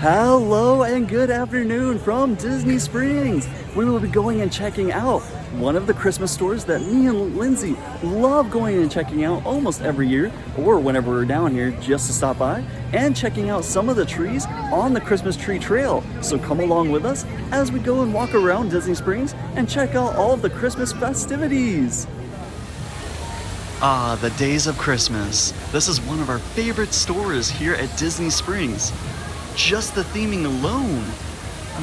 Hello and good afternoon from Disney Springs. We will be going and checking out one of the Christmas stores that me and Lindsay love going and checking out almost every year, or whenever we're down here just to stop by and checking out some of the trees on the Christmas tree trail. So come along with us as we go and walk around Disney Springs and check out all of the Christmas festivities. Ah, the days of Christmas. This is one of our favorite stores here at Disney Springs. Just the theming alone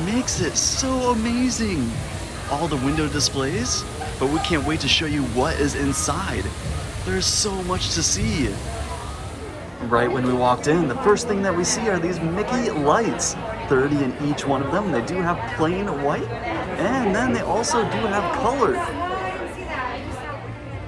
makes it so amazing. All the window displays, but we can't wait to show you what is inside. There's so much to see. Right when we walked in, the first thing that we see are these Mickey lights. 30 in each one of them. They do have plain white, and then they also do have color.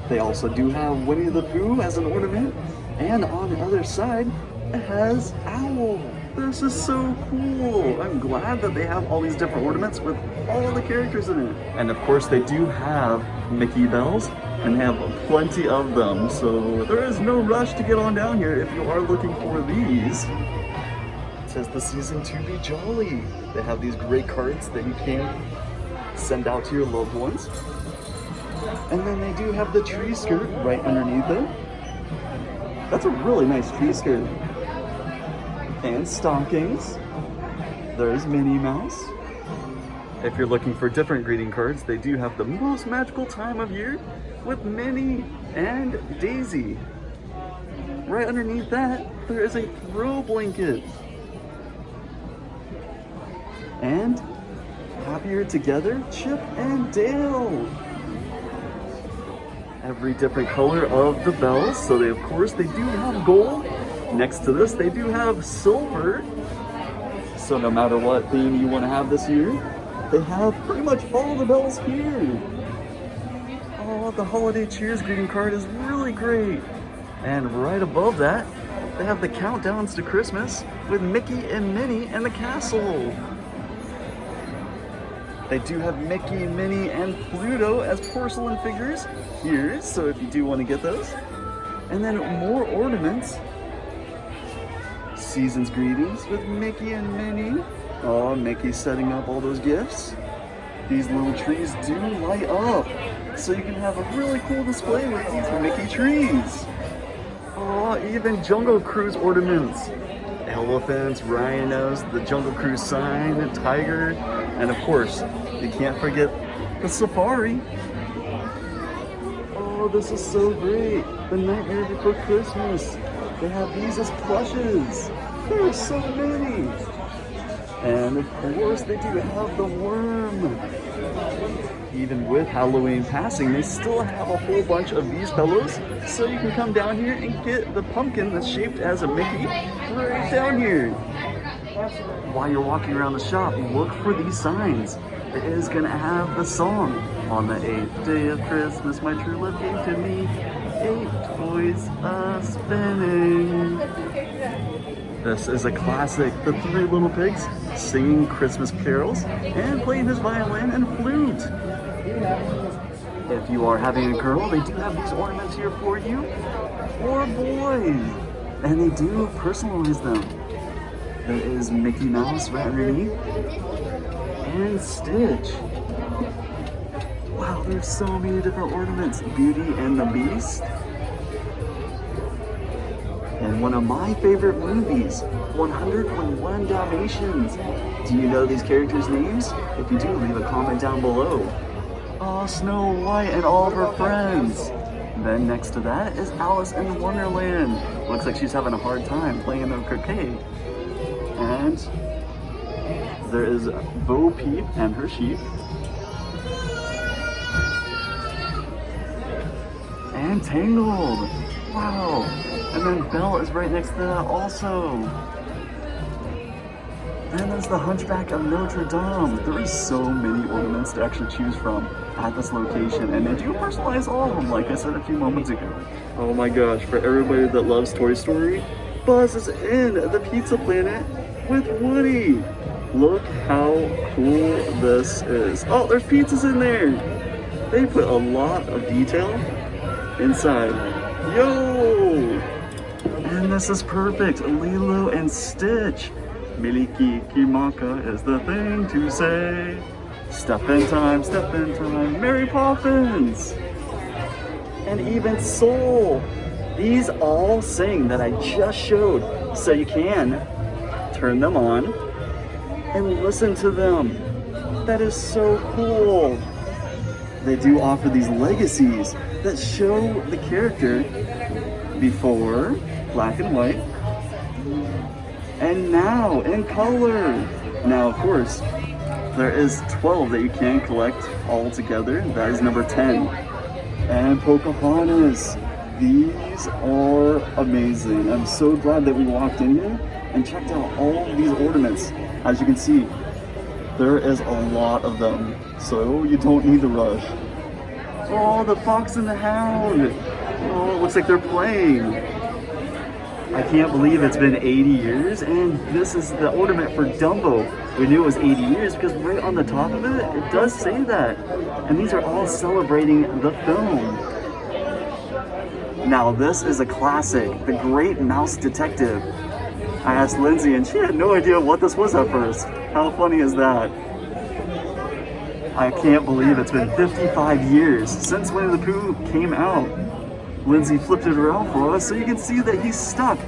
They also do have Winnie the Pooh as an ornament, and on the other side, it has Owl. This is so cool. I'm glad that they have all these different ornaments with all the characters in it. And of course they do have Mickey bells and have plenty of them. So there is no rush to get on down here if you are looking for these. It says the season to be jolly. They have these great cards that you can send out to your loved ones. And then they do have the tree skirt right underneath it. That's a really nice tree skirt. And stockings. There's Minnie Mouse. If you're looking for different greeting cards, they do have the most magical time of year with Minnie and Daisy. Right underneath that, there is a throw blanket. And Happier Together, Chip and Dale. Every different color of the bells. So they, of course, they do have gold. Next to this, they do have silver. So no matter what theme you want to have this year, they have pretty much all the bells here. Oh, the Holiday Cheers greeting card is really great. And right above that, they have the countdowns to Christmas with Mickey and Minnie and the castle. They do have Mickey, Minnie, and Pluto as porcelain figures here, so if you do want to get those. And then more ornaments. Season's greetings with Mickey and Minnie. Oh, Mickey's setting up all those gifts. These little trees do light up, so you can have a really cool display with these Mickey trees. Oh, even Jungle Cruise ornaments. Elephants, rhinos, the Jungle Cruise sign, a tiger, and of course, you can't forget the safari. Oh, this is so great. The Nightmare Before Christmas. They have these as plushes. There are so many. And of course they do have the worm. Even with Halloween passing, they still have a whole bunch of these fellows. So you can come down here and get the pumpkin that's shaped as a Mickey right down here. While you're walking around the shop, look for these signs. It is gonna have the song. On the 8th day of Christmas, my true love gave to me 8 toys a-spinning. This is a classic. The 3 little pigs singing Christmas carols and playing his violin and flute. If you are having a girl, they do have these ornaments here for you. Or boys. And they do personalize them. There is Mickey Mouse right underneath. And Stitch. Wow, there's so many different ornaments. Beauty and the Beast. And one of my favorite movies, 101 Dalmatians. Do you know these characters' names? If you do, leave a comment down below. Oh, Snow White and all of her friends. Then next to that is Alice in Wonderland. Looks like she's having a hard time playing the croquet. And there is Bo Peep and her sheep. And Tangled. Wow. And then Belle is right next to that also. And there's the Hunchback of Notre Dame. There are so many ornaments to actually choose from at this location. And they do personalize all of them, like I said a few moments ago. Oh my gosh, for everybody that loves Toy Story, Buzz is in the Pizza Planet with Woody. Look how cool this is. Oh, there's pizzas in there. They put a lot of detail inside. Yo! And this is perfect. Lilo and Stitch. Miliki Kimaka is the thing to say. Step in time, Mary Poppins. And even Soul. These all sing that I just showed. So you can turn them on and listen to them. That is so cool. They do offer these legacies that show the character before, black and white, and now in color. Now, of course, there is 12 that you can collect all together. That is number 10. And Pocahontas. These are amazing. I'm so glad that we walked in here and checked out all of these ornaments. As you can see, there is a lot of them, so you don't need to rush. Oh, the Fox and the Hound. Oh, it looks like they're playing. I can't believe it's been 80 years, and this is the ornament for Dumbo. We knew it was 80 years because right on the top of it, it does say that. And these are all celebrating the film. Now this is a classic, The Great Mouse Detective. I asked Lindsay and she had no idea what this was at first. How funny is that? I can't believe it's been 55 years since Winnie the Pooh came out. Lindsay flipped it around for us so you can see that he's stuck.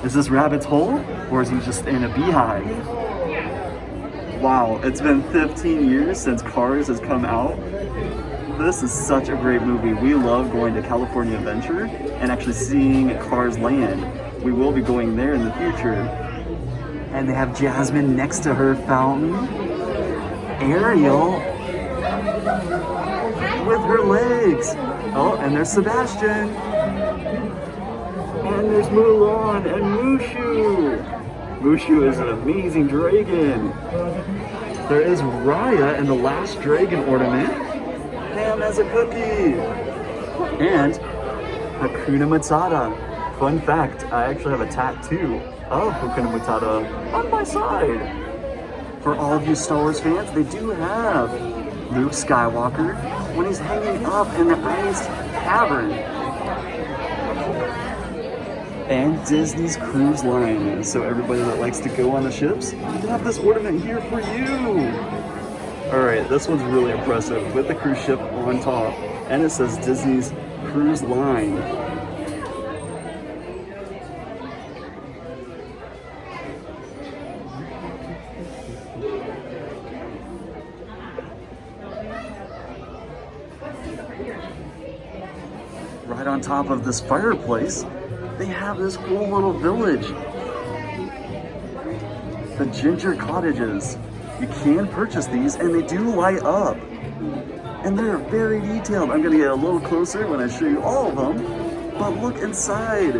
Is this Rabbit's hole or is he just in a beehive? Wow, it's been 15 years since Cars has come out. This is such a great movie. We love going to California Adventure and actually seeing Cars Land. We will be going there in the future. And they have Jasmine next to her fountain. Ariel with her legs. Oh, and there's Sebastian. And there's Mulan and Mushu. Mushu is an amazing dragon. There is Raya in the Last Dragon ornament. Ham as a cookie. And Hakuna Matata. Fun fact, I actually have a tattoo of Hakuna Matata on my side. For all of you Star Wars fans, they do have Luke Skywalker when he's hanging up in the ice cavern. And Disney's Cruise Line. So everybody that likes to go on the ships, we have this ornament here for you. Alright, this one's really impressive with the cruise ship on top. And it says Disney's Cruise Line. Right on top of this fireplace, they have this cool little village. The Ginger Cottages. You can purchase these and they do light up. And they're very detailed. I'm gonna get a little closer when I show you all of them, but look inside.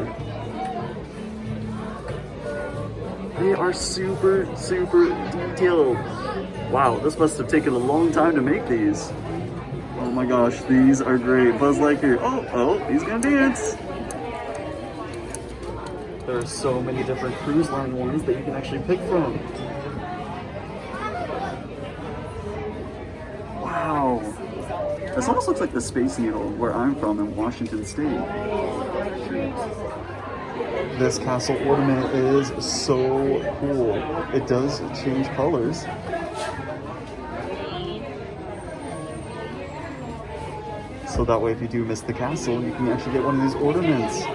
They are super, super detailed. Wow, this must have taken a long time to make these. Oh my gosh, these are great. Buzz Lightyear. Oh, he's gonna dance. There are so many different cruise line ones that you can actually pick from. Wow. This almost looks like the Space Needle where I'm from in Washington State. This castle ornament is so cool. It does change colors. So that way if you do miss the castle, you can actually get one of these ornaments.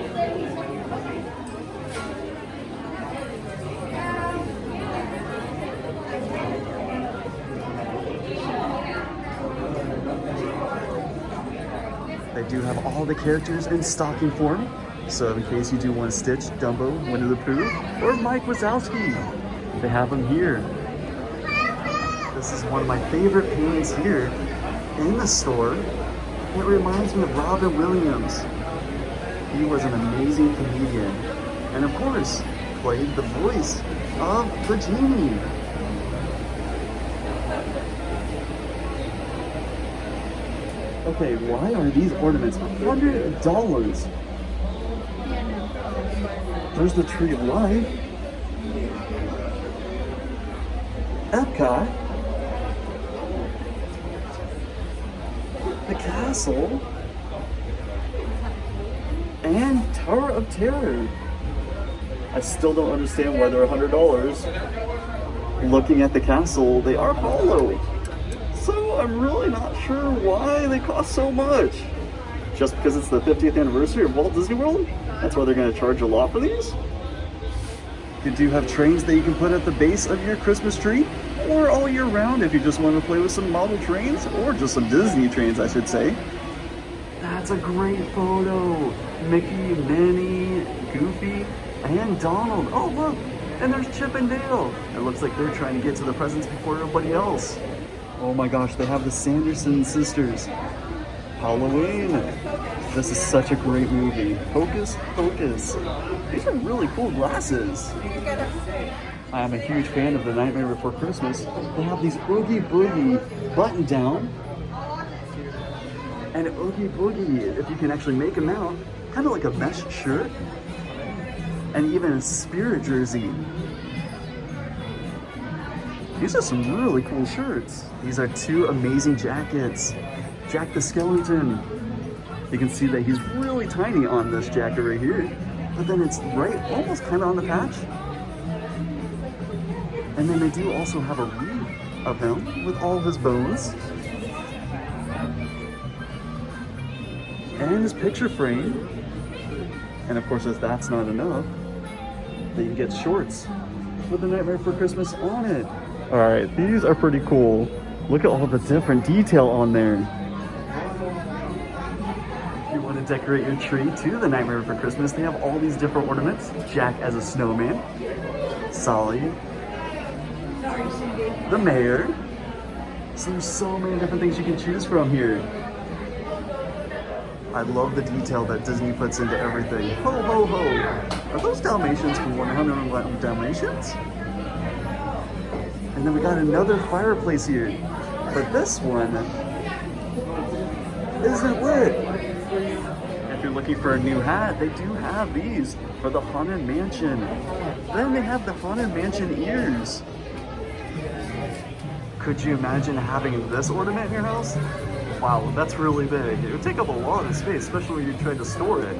They do have all the characters in stocking form. So in case you do want Stitch, Dumbo, Winnie the Pooh, or Mike Wazowski, they have them here. This is one of my favorite paintings here in the store. It reminds me of Robin Williams. He was an amazing comedian. And of course, played the voice of the genie. Okay, why are these ornaments $100? There's the Tree of Life. Epcot. The castle. And Tower of Terror. I still don't understand why they're $100. Looking at the castle, they are hollow. So I'm really not sure why they cost so much. Just because it's the 50th anniversary of Walt Disney World? That's why they're going to charge a lot for these? You do have trains that you can put at the base of your Christmas tree, or all year round if you just want to play with some model trains, or just some Disney trains, I should say. That's a great photo. Mickey, Minnie, Goofy, and Donald. Oh, look, and there's Chip and Dale. It looks like they're trying to get to the presents before everybody else. Oh my gosh, they have the Sanderson sisters. Halloween. This is such a great movie. Hocus Pocus. These are really cool glasses. I am a huge fan of The Nightmare Before Christmas. They have these Oogie Boogie button down. And Oogie Boogie, if you can actually make them out, kind of like a mesh shirt. And even a spirit jersey. These are some really cool shirts. These are two amazing jackets. Jack the Skeleton. You can see that he's really tiny on this jacket right here. But then it's right, almost kind of on the patch. And then they do also have a wreath of him with all of his bones. And his picture frame. And of course, if that's not enough, then you get shorts with The Nightmare Before Christmas on it. All right, these are pretty cool. Look at all the different detail on there. If you want to decorate your tree to The Nightmare Before Christmas, they have all these different ornaments. Jack as a snowman, Sally, the mayor. So there's so many different things you can choose from here. I love the detail that Disney puts into everything. Ho, ho, ho. Are those Dalmatians from 101 Dalmatians? And then we got another fireplace here. But this one isn't lit. If you're looking for a new hat, they do have these for the Haunted Mansion. Then they have the Haunted Mansion ears. Could you imagine having this ornament in your house? Wow, that's really big. It would take up a lot of space, especially when you try to store it.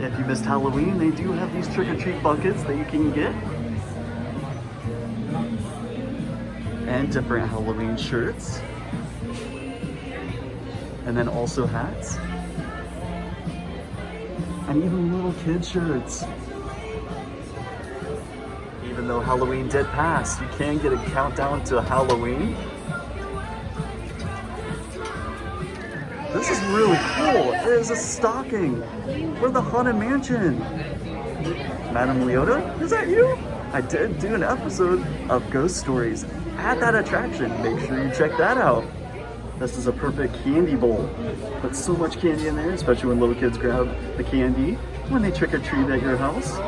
If you missed Halloween, they do have these trick-or-treat buckets that you can get. And different Halloween shirts. And then also hats. And even little kid shirts. Even though Halloween did pass, you can get a countdown to Halloween. This is really cool. It is a stocking for the Haunted Mansion. Madame Leota, is that you? I did do an episode of Ghost Stories at that attraction. Make sure you check that out. This is a perfect candy bowl. Put so much candy in there, especially when little kids grab the candy when they trick or treat at your house.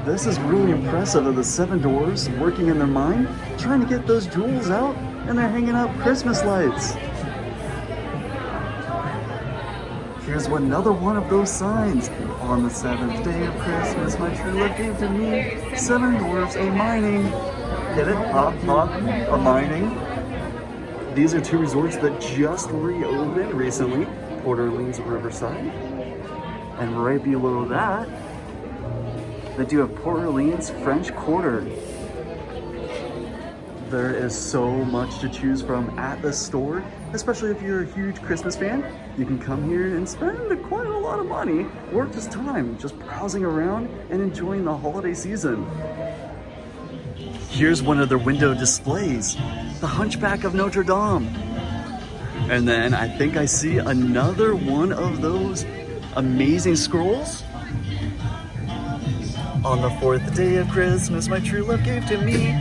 This is really impressive of the 7 dwarves working in their mind, trying to get those jewels out, and they're hanging up Christmas lights. Here's another one of those signs. On the 7th day of Christmas, my true love gave to me 7 dwarfs a-mining. Get it? Ha, ha, a-mining. These are 2 resorts that just reopened recently. Port Orleans, Riverside. And right below that, they do have Port Orleans French Quarter. There is so much to choose from at the store, especially if you're a huge Christmas fan. You can come here and spend quite a lot of money, or just time, just browsing around and enjoying the holiday season. Here's one of their window displays, the Hunchback of Notre Dame. And then I think I see another one of those amazing scrolls. On the 4th day of Christmas, my true love gave to me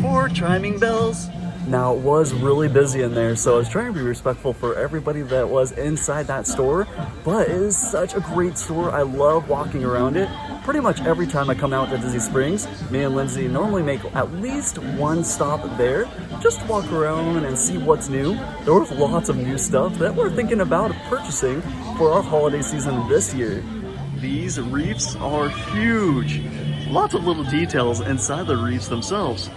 4 chiming bells. Now, it was really busy in there, so I was trying to be respectful for everybody that was inside that store, but it is such a great store. I love walking around it. Pretty much every time I come out to Disney Springs, me and Lindsay normally make at least one stop there, just to walk around and see what's new. There was lots of new stuff that we're thinking about purchasing for our holiday season this year. These reefs are huge. Lots of little details inside the reefs themselves.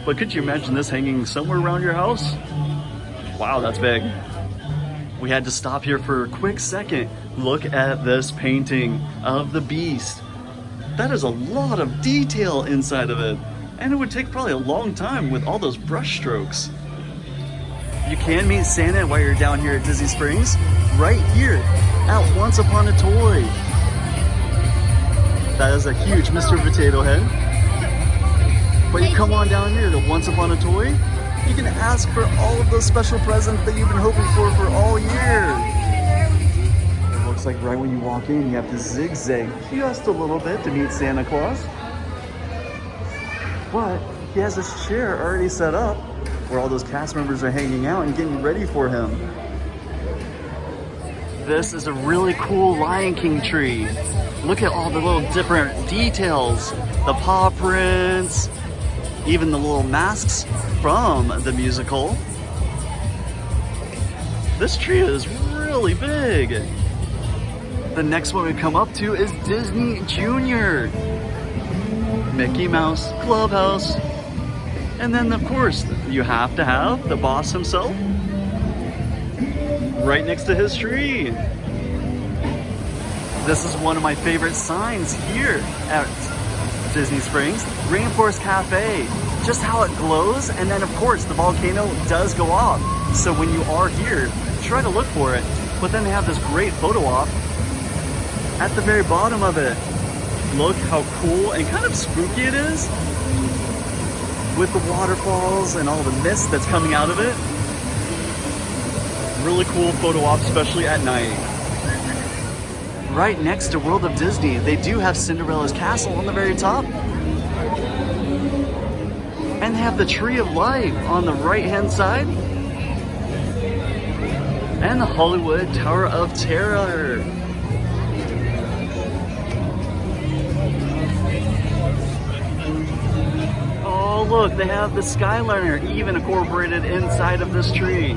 But could you imagine this hanging somewhere around your house? Wow, that's big. We had to stop here for a quick second. Look at this painting of the Beast. That is a lot of detail inside of it. And it would take probably a long time with all those brush strokes. You can meet Santa while you're down here at Disney Springs, right here at Once Upon a Toy. That is a huge Mr. Potato Head. But you come on down here to Once Upon a Toy, you can ask for all of those special presents that you've been hoping for all year. It looks like right when you walk in, you have to zigzag just a little bit to meet Santa Claus. But he has this chair already set up where all those cast members are hanging out and getting ready for him. This is a really cool Lion King tree. Look at all the little different details. The paw prints, even the little masks from the musical. This tree is really big. The next one we come up to is Disney Junior. Mickey Mouse, Clubhouse. And then of course, you have to have the boss himself right next to his tree. This is one of my favorite signs here at Disney Springs, Rainforest Cafe. Just how it glows, and then of course the volcano does go off. So when you are here, try to look for it. But then they have this great photo op at the very bottom of it. Look how cool and kind of spooky it is with the waterfalls and all the mist that's coming out of it. Really cool photo op, especially at night. Right next to World of Disney, they do have Cinderella's castle on the very top. And they have the Tree of Life on the right-hand side. And the Hollywood Tower of Terror. Oh look, they have the Skyliner even incorporated inside of this tree.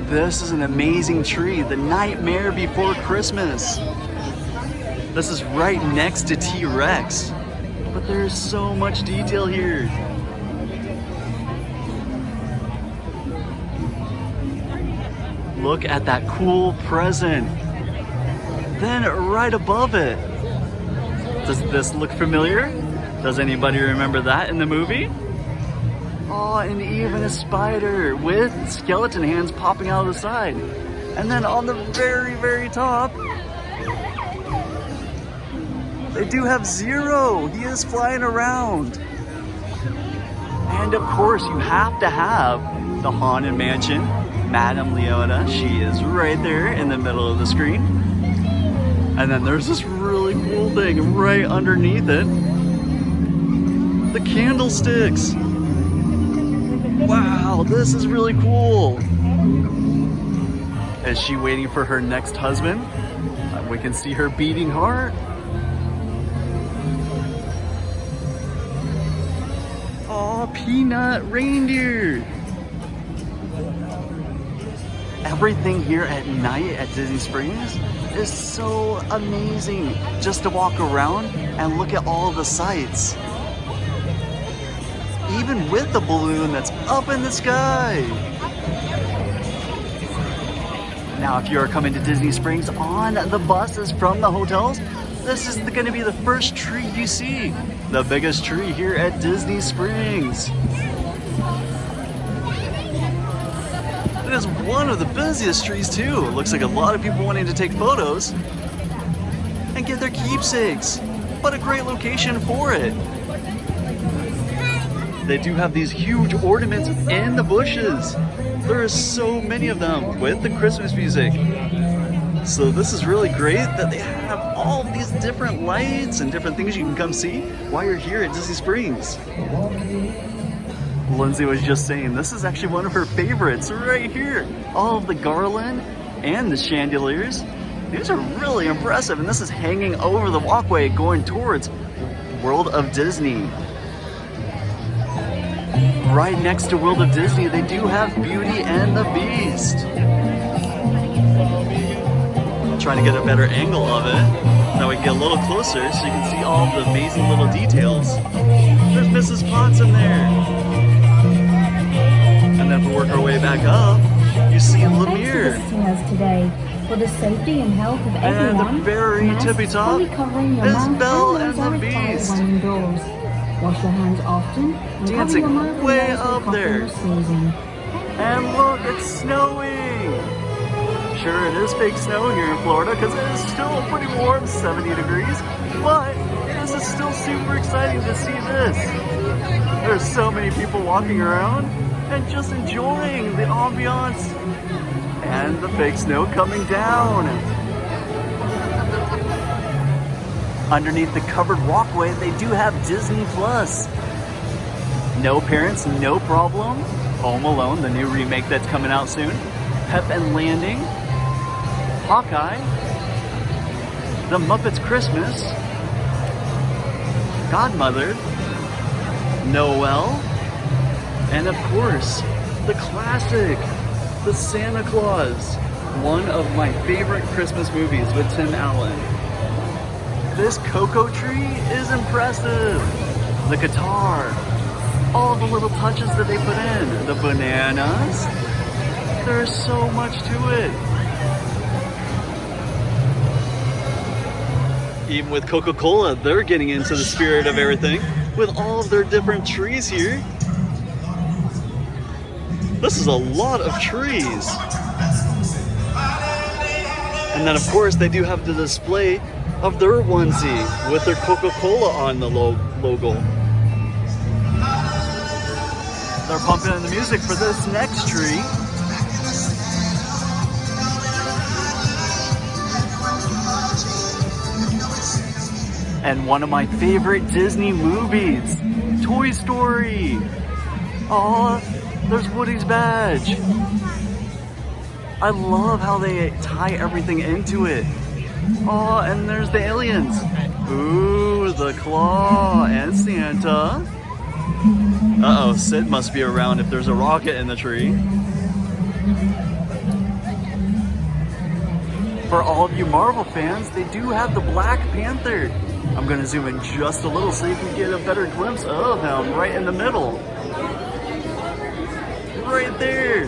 This is an amazing tree, the Nightmare Before Christmas. This is right next to T-Rex, but there's so much detail here. Look at that cool present. Then right above it, does this look familiar? Does anybody remember that in the movie? Oh, and even a spider with skeleton hands popping out of the side. And then on the very, very top, they do have Zero. He is flying around. And of course, you have to have the Haunted Mansion. Madame Leota, she is right there in the middle of the screen. And then there's this really cool thing right underneath it. The candlesticks. Wow, this is really cool. Is she waiting for her next husband? We can see her beating heart. Oh, Peanut Reindeer. Everything here at night at Disney Springs is so amazing. Just to walk around and look at all the sights. Even with the balloon that's up in the sky. Now, if you're coming to Disney Springs on the buses from the hotels, this is going to be the first tree you see. The biggest tree here at Disney Springs. It is one of the busiest trees too. It looks like a lot of people wanting to take photos and get their keepsakes. What a great location for it. They do have these huge ornaments in the bushes. There are so many of them with the Christmas music. So this is really great that they have all these different lights and different things you can come see while you're here at Disney Springs. Lindsay was just saying this is actually one of her favorites right here. All of the garland and the chandeliers. These are really impressive, and this is hanging over the walkway going towards World of Disney. Right next to World of Disney, they do have Beauty and the Beast. Trying to get a better angle of it. Now we can get a little closer so you can see all the amazing little details. There's Mrs. Potts in there. And then if we work our way back up, You see Thanks for Lemire. visiting us today. For the safety and health of And everyone, the very masks tippy top fully covering your is mouth Belle and and nose the are required Beast. when indoors. Wash your hands often and cover Dancing your mouth and way nose with up coughing there. or sneezing. And look, it's snowing. Sure, it is fake snow here in Florida because it is still pretty warm, 70 degrees. But this is still super exciting to see this. There's so many people walking around and just enjoying the ambiance and the fake snow coming down. Underneath the covered walkway, they do have Disney Plus. No Parents, No Problem. Home Alone, the new remake that's coming out soon. Pep and Landing. Hawkeye. The Muppets Christmas. Godmother. Noel. And of course, the classic, The Santa Claus. One of my favorite Christmas movies with Tim Allen. This cocoa tree is impressive. The guitar, all the little touches that they put in, the bananas. There's so much to it. Even with Coca-Cola, they're getting into the spirit of everything with all of their different trees here. This is a lot of trees. And then of course they do have the display of their onesie with their Coca-Cola on the logo. They're pumping in the music for this next tree. And one of my favorite Disney movies, Toy Story. Oh, there's Woody's badge. I love how they tie everything into it. Oh, and there's the aliens. Ooh, the claw and Santa. Uh-oh, Sid must be around if there's a rocket in the tree. For all of you Marvel fans, they do have the Black Panther. I'm gonna zoom in just a little so you can get a better glimpse of him right in the middle. Right there.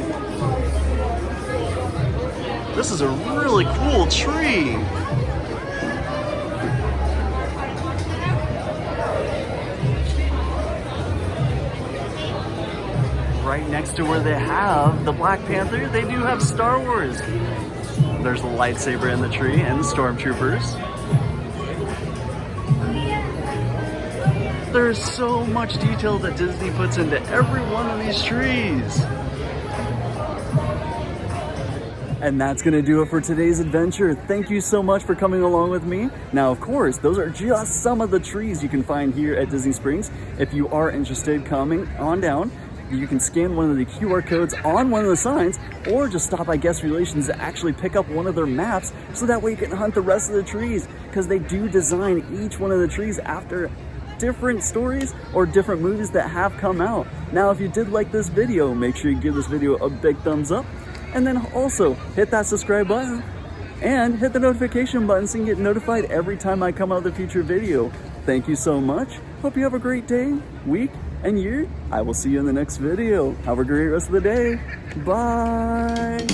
This is a really cool tree. Right next to where they have the Black Panther, they do have Star Wars. There's the lightsaber in the tree and the stormtroopers. There's so much detail that Disney puts into every one of these trees. And that's gonna do it for today's adventure. Thank you so much for coming along with me. Now, of course, those are just some of the trees you can find here at Disney Springs. If you are interested, coming on down, you can scan one of the QR codes on one of the signs, or just stop by Guest Relations to actually pick up one of their maps, so that way you can hunt the rest of the trees, because they do design each one of the trees after different stories or different movies that have come out. Now, if you did like this video, make sure you give this video a big thumbs up, and then also hit that subscribe button and hit the notification button so you can get notified every time I come out with a future video. Thank you so much. Hope you have a great day, week, and year. I will see you in the next video. Have a great rest of the day. Bye.